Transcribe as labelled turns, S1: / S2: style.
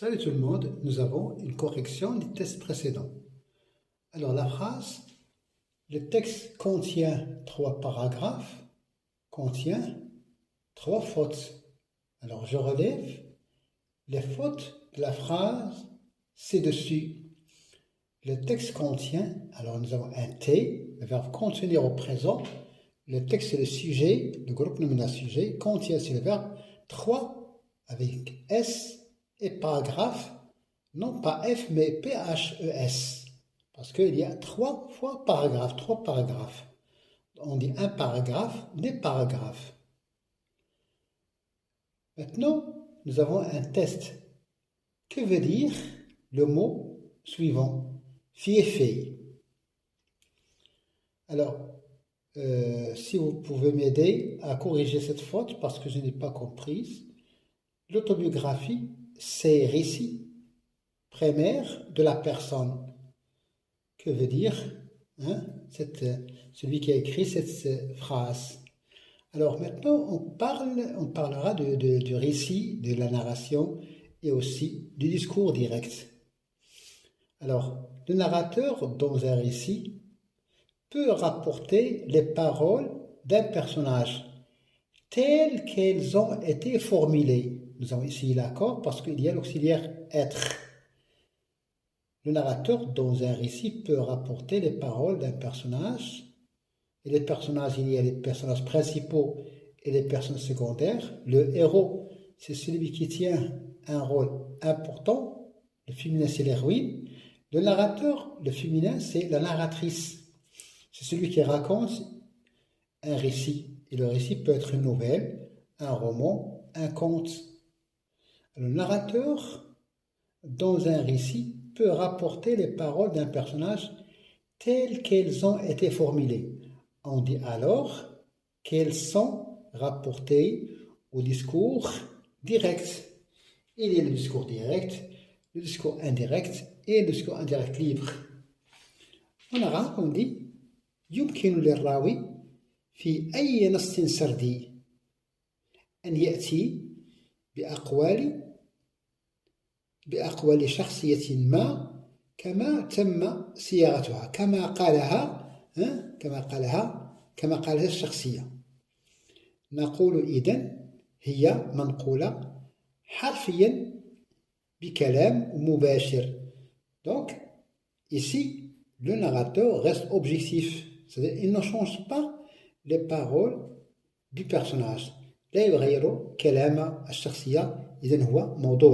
S1: Salut tout le monde, nous avons une correction des tests précédents. Alors la phrase, le texte contient 3 paragraphes, contient 3 fautes. Alors je relève les fautes de la phrase ci-dessus. Le texte contient, alors nous avons un T, le verbe contenir au présent. Le texte c'est le sujet, le groupe nominal sujet, contient c'est le verbe 3 avec S et paragraphe, non pas F mais PHES, parce qu'il y a 3 fois paragraphe, 3 paragraphes. On dit un paragraphe, des paragraphes. Maintenant, nous avons un test. Que veut dire le mot suivant? Fille. Alors, si vous pouvez m'aider à corriger cette faute parce que je n'ai pas comprise. L'autobiographie, c'est récit primaire de la personne. Que veut dire celui qui a écrit cette phrase? Alors maintenant, on parlera du récit, de la narration et aussi du discours direct. Alors, le narrateur dans un récit peut rapporter les paroles d'un personnage telles qu'elles ont été formulées. Nous avons ici l'accord parce qu'il y a l'auxiliaire être. Le narrateur dans un récit peut rapporter les paroles d'un personnage. Et les personnages, il y a les personnages principaux et les personnages secondaires. Le héros, c'est celui qui tient un rôle important. Le féminin, c'est l'héroïne. Le narrateur, le féminin, c'est la narratrice. C'est celui qui raconte un récit. Et le récit peut être une nouvelle, un roman, un conte. Le narrateur, dans un récit, peut rapporter les paroles d'un personnage telles qu'elles ont été formulées. On dit alors qu'elles sont rapportées au discours direct. Il y a le discours direct, le discours indirect et le discours indirect libre. En arabe, on dit يمكن للراوي في أي نص سردي أن يأتي بأقوال شخصية ما كما تم صياغتها كما قالها الشخصية. نقول إذن هي منقولة حرفيا بكلام مباشر. Donc, ici, le narrateur reste objectif. C'est-à-dire, il ne change pas les paroles du personnage. لا يغير كلام الشخصية إذن هو موضوع.